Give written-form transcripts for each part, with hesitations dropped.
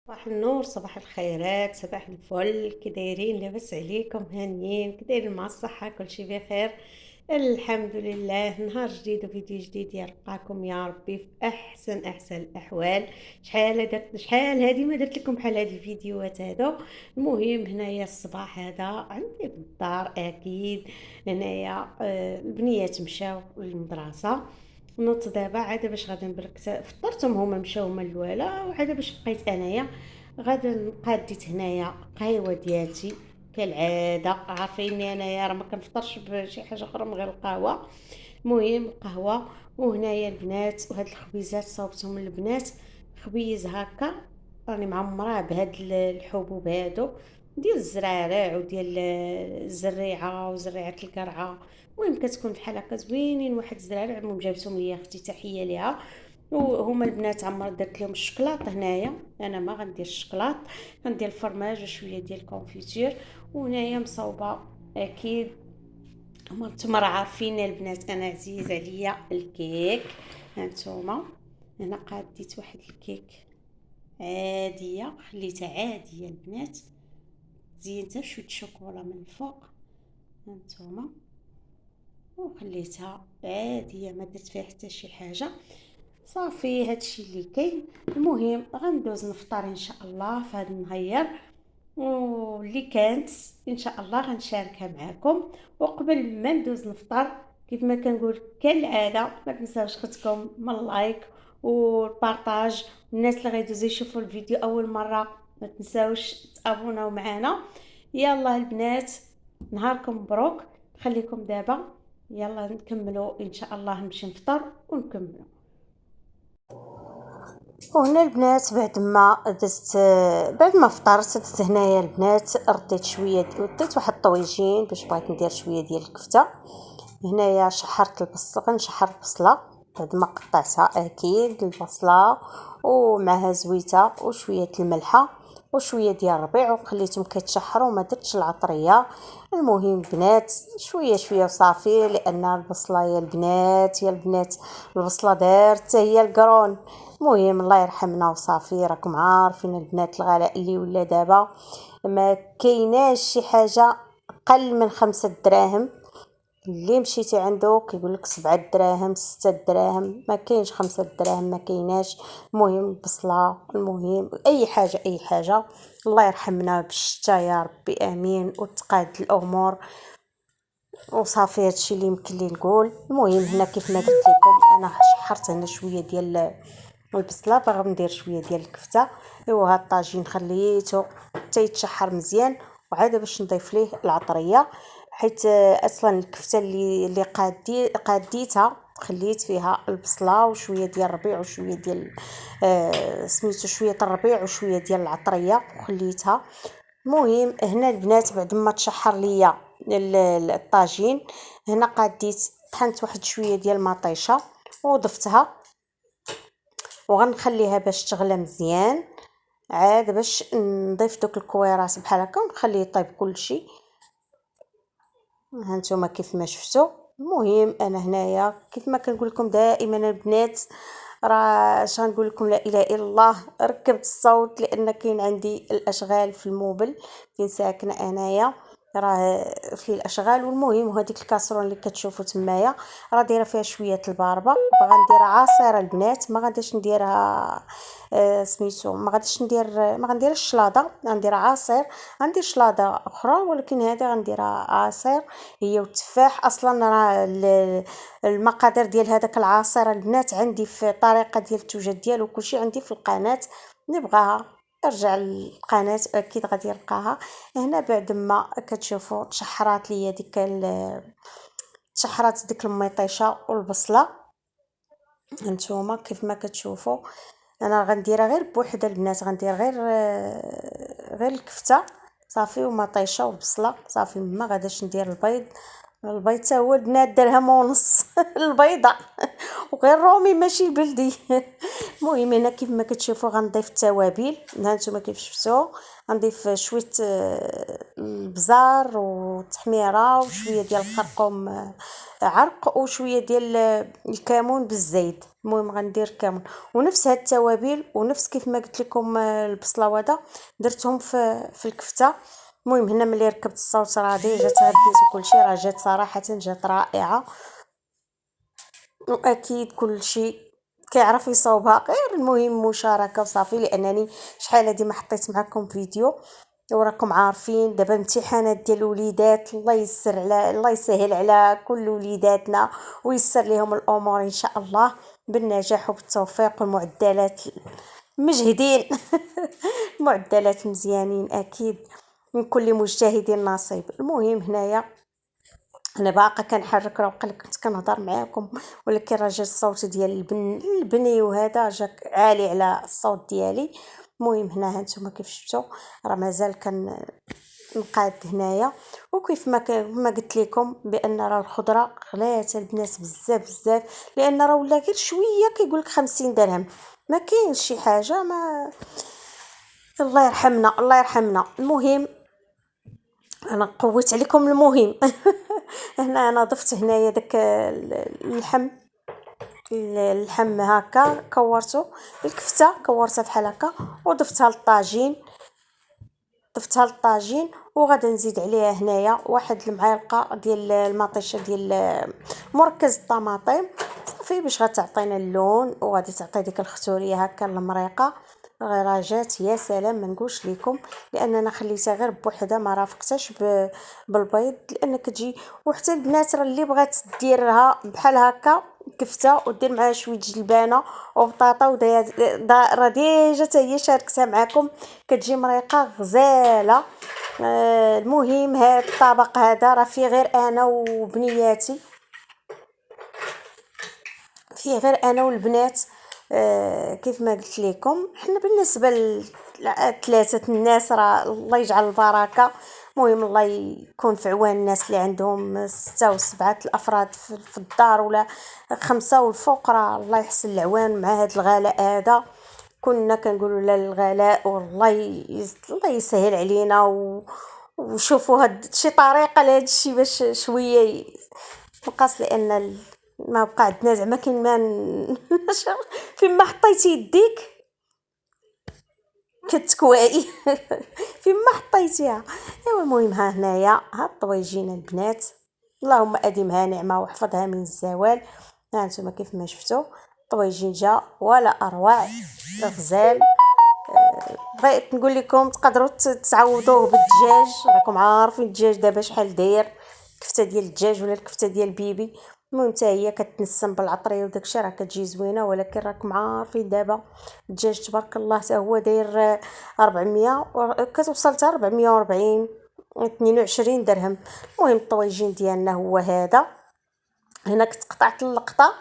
صباح النور، صباح الخيرات، صباح الفل. كي دايرين؟ لاباس عليكم؟ هانيين؟ كي دايرين مع الصحة؟ كلشي بخير الحمد لله. نهار جديد وفيديو جديد يلقاكم يا ربي في احسن الاحوال. شحال هادي ما درت لكم بحال هاد الفيديوهات هادو. المهم هنايا الصباح هذا عندي في الدار اكيد. هنايا البنيات مشاو للمدرسة. نوضت دابا عاد باش غادي نبرك فطرتهم، هما مشاو هما الاولى، وعاد باش بقيت انايا غادا نبقى ديت هنايا قهيوه ديالتي. كالعاده عارفيني انايا راه ما كنفطرش بشي حاجه اخرى من غير القهوه. المهم القهوه. وهنايا البنات وهاد الخبيزات صاوبتهم البنات. خبيز هكا راني معمراه بهاد الحبوب هادو ديال الزرارع وديال الزريعه وزريعه القرعه. المهم كتكون بحال هكا زوينين، واحد الزرارع المهم جابتهم ليا اختي، تحيه ليها. وهما البنات عمرت درت لهم الشكلاط. هنايا انا ما غندير الشكلاط، غندير الفرماج وشويه ديال الكونفيتير. وهنايا مصوبه اكيد. هما نتوما راه عارفين البنات انا عزيز عليا الكيك. هانتوما هنا قاديت واحد الكيك عاديه، خليتها عاديه البنات، زينتها بشويه شوكولا من الفوق. هانتوما وخليتها عاديه، ما درت فيها حتى شي حاجه. صافي هادشي اللي كاين. المهم غندوز نفطر ان شاء الله في هذا النهار، واللي كانت ان شاء الله غنشاركها معكم. وقبل ما ندوز نفطر كيف ما كنقول كالعاده، ما تنساوش اختكم من اللايك والبارطاج. الناس اللي غيدوزو يشوفوا الفيديو اول مره ما تنساوش تابوناو معنا. يلا البنات، نهاركم مبروك. خليكم دابا يلا نكملوا ان شاء الله، نمشي نفطر ونكملوا. وهنا البنات بعد ما فطرت دزت هنايا البنات، رديت واحد الطويجين باش بغيت ندير شويه ديال الكفته. هنايا شحرت البصل، غنشحر البصله بعد ما قطعتها اكيد البصله، ومعها زويته وشويه الملحه وشويه ديال الربيع، وخليتهم كيتشحروا وما درتش العطريه. المهم بنات شويه شويه وصافي، لان البصله يا البنات البصله دارت هي القرون. المهم الله يرحمنا وصافي، راكم عارفين البنات الغلاء اللي ولا دابا، ما كايناش شي حاجه اقل من 5 دراهم. اللي مشيتي عنده كيقول لك 7 دراهم 6 دراهم، ما كاينش 5 دراهم، ما كايناش. المهم البصله، المهم اي حاجه اي حاجه. الله يرحمنا بالشتا يا ربي امين، وتقاد الامور وصافي. هادشي اللي يمكن لي نقول. المهم هنا كيف ما قلت لكم انا شحرت هنا شويه ديال البصله، باغا ندير شويه ديال الكفته. ايوا هاد الطاجين خليته حتى يتشحر مزيان، وعاد باش نضيف ليه العطريه. حيت اصلا الكفته اللي قاديتها خليت فيها البصله وشويه ديال الربيع وشويه ديال سميتو شويه الربيع وشويه ديال العطريه وخليتها. المهم هنا البنات بعد ما تشحر ليا الطاجين، هنا طحنت واحد شويه ديال المطيشه وضفتها، وغنخليها باش تغلى مزيان. عاد باش نضيف دوك الكويرات بحال هكا ونخليه يطيب كلشي. هانتوما كيف ما شفتوا. المهم انا هنايا كيف ما كنقول لكم دائما البنات، راه اش غنقول لكم، لا اله الا الله، ركبت الصوت لان كاين عندي الاشغال في الموبل فين ساكنه انايا، راه فيه الاشغال. والمهم وهذيك الكاسرون اللي كتشوفوا تمايا راه دايره فيها شويه الباربه، باغا نديرها عصيره البنات، ما غاديش نديرها سميتو ما غنديرش الشلاضه، غنديرها عصير. غندير شلاضه اخرى ولكن هذه غنديرها عصير، هي والتفاح. اصلا راه المقادير ديال هذاك العصير البنات عندي في طريقه ديال التوجد ديالو، كلشي عندي في القناه. اللي بغاها ارجع للقناه اكيد غادي يلقاها هنا. بعد ما كتشوفوا تشحرات ليا تشحرات ديك المطيشه والبصله. هانتوما كيف ما كتشوفوا انا غنديرها غير بوحده البنات، غندير غير الكفته صافي ومطيشه وبصله صافي، ما غاداش ندير البيض البيض تا هو البنات درهم ونص البيضه وغير رومي ماشي البلدي. المهم هنا كيف ما كتشوفوا غنضيف التوابل. هانتوما كيف شفتوا غنضيف شويه البزار والتحميره وشويه ديال الخرقوم عرق وشويه ديال الكمون بالزيت. المهم غندير كمون ونفس هاد التوابل ونفس كيف ما قلت لكم البصله وهذا درتهم في الكفته. المهم هنا ملي ركبت الصوت راضي جات غديت وكلشي راه جات صراحه جات رائعه. واكيد كلشي كيعرف يصاوبها غير المهم مشاركه وصافي. لانني شحال هادي ما حطيت معكم فيديو وراكم عارفين دابا امتحانات ديال الوليدات. الله يسهل على كل وليداتنا ويسر لهم الامور ان شاء الله بالنجاح وبالتوفيق والمعدلات مجهدين. معدلات مزيانين اكيد من كل مجتهد نصيب. المهم هنايا انا باقا كنحرك راه بقى كنت كنهضر معاكم ولكن راه جا الصوت ديال البني وهذا جا عالي على الصوت ديالي. المهم هنا هانتوما كيف شفتوا راه مازال نقاد هنايا. وكيف ما قلت لكم بان راه الخضره غلات البنات بزاف بزاف لان راه ولا غير شويه كيقول لك 50 درهم. ما كاينش شي حاجه ما الله يرحمنا الله يرحمنا. المهم انا قويت عليكم المهم. هنا انا ضفت هنايا داك اللحم هكا كورته الكفته كورتها بحال هكا وضفتها للطاجين. ضفتها للطاجين وغادي نزيد عليها هنايا واحد المعلقه ديال المطيشه ديال مركز الطماطم صافي باش غتعطينا اللون وغادي تعطي ديك الختوريه هكا المريقه. غير جات يا سلام ما نقولش لكم لان انا خليتها غير بوحده ما رافقتهاش بالبيض لان كتجي. وحتى البنات راه اللي بغات ديرها بحال هكا كفته ودير معاها شويه جلبانه وبطاطا راه ديجا حتى هي شاركتها معكم كتجي مريقه غزاله. المهم هاد الطبق هذا راه فيه غير انا وبنياتي فيه غير انا والبنات. كيف ما قلت لكم حنا بالنسبه لثلاثه الناس راه الله يجعل البركه. المهم الله يكون في عوان الناس اللي عندهم 6 و7 الافراد في الدار ولا 5 والفوق راه الله يحسن العوان مع هذا الغلاء هذا. كنا كنقولوا لا للغلاء والله الله يسهل علينا وشوفوا هاد شي طريقه لهذا الشيء باش شويه نقص لان ما بقى عندنا زعما كاين ما فين ما حطيتي يديك كتكواي. فين ما حطيتيها. ايوا المهم ها هنايا ها الطويجين البنات اللهم اديمها نعمه واحفظها من الزوال. ها انتم كيف ما شفتوا الطويجين جا ولا اروع غزال. بغيت نقول لكم تقدروا تعوضوه بالدجاج راكم عارفين الدجاج دابا شحال داير كفته ديال الدجاج ولا الكفته ديال البيبي. المهم حتى هي كتنسم بالعطريه وداكشي راه كتجي زوينه ولكن راكم عارفين دابا الدجاج تبارك الله حتى هو داير 400 كتوصل حتى 440 22 درهم. المهم الطويجين ديالنا هو هذا. هنا كنت قطعت اللقطه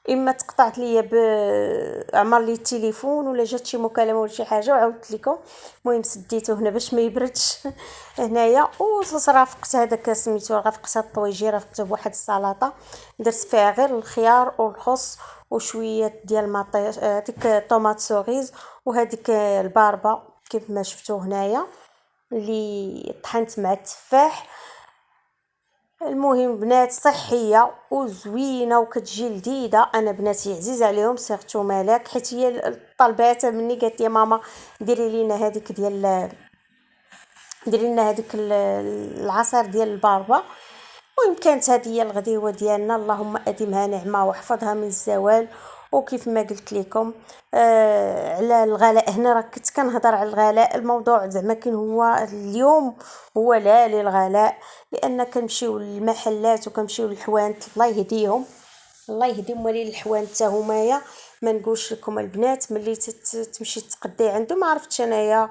اما تقطعت ليا عمر لي التليفون ولا جات شي مكالمه ولا شي حاجه وعاودت لكم. المهم سديته هنا باش ما يبردش. هنايا ورافقت هذاك سميتو رافقت هاد الطويجي رافقته بواحد السلطه درت فيها غير الخيار والخس وشويه ديال مطيش ديك طوماط سوريز وهذيك الباربه كيف ما شفتوا هنايا اللي طحنت مع التفاح. المهم بنات صحيه وزوينه وكتجي لذيذه. انا بناتي عزيز عليهم سيرتو ملاك حيت هي طلباتها مني قالت لي ماما ديري لنا هذيك ديري لنا هذيك العصير ديال الباربه. المهم كانت هذه هي الغديوه ديالنا اللهم اديمها نعمه واحفظها من الزوال. وكيف ما قلت لكم على الغلاء هنا راه كنت كنهضر على الغلاء الموضوع زعما كان هو اليوم هو لا للغلاء لان كنمشيو للمحلات وكنمشيو للحوانت الله يهديهم الله يهديهم ولي الحوانت حتى همايا. ما نقولش لكم البنات ملي تمشي تقدي عنده ما عرفتش انايا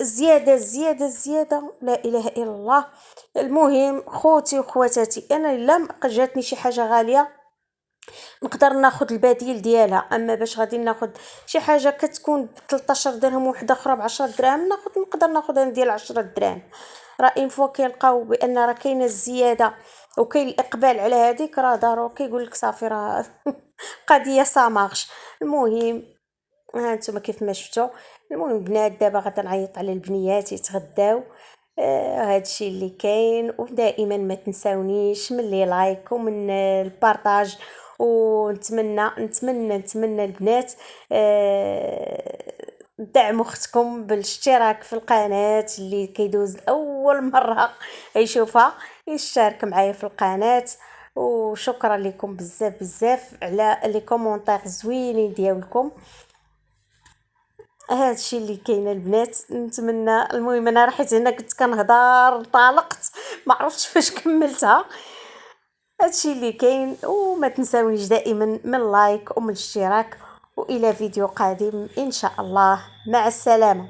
زياده لا اله الا الله. المهم خوتي وخواتاتي انا الا جاتني شي حاجه غاليه نقدر ناخد البديل ديالها. اما باش غادي ناخد شي حاجه كتكون ب 13 درهم وحده اخرى ب 10 دراهم، نقدر ناخد انا ديال 10 دراهم. راه اون فوا كيلقاو بان راه كاينه الزياده وكاين الاقبال على هذيك، راه ضروري كيقول لك صافي راه قضيه سامارش. المهم ها انتم كيف ما شفتوا. المهم بنات دابا غادا نعيط على البنيات يتغداو. هادشي اللي كاين. ودائما ما تنساونيش من لي لايك ومن البارطاج. ونتمنى البنات دعموا اختكم بالاشتراك في القناة. اللي كيدوز اول مرة يشوفها يشارك معايا في القناة. وشكرا لكم بزاف بزاف على لي كومونتير زوينين ديالكم. هادشي اللي كاين البنات. نتمنى. المهم انا حيت هنا كنت كنهضر طالقت ما عرفتش فاش كملتها. هادشي اللي كاين. وما تنساونيش دائما من لايك ومن الاشتراك. والى فيديو قادم ان شاء الله. مع السلامه.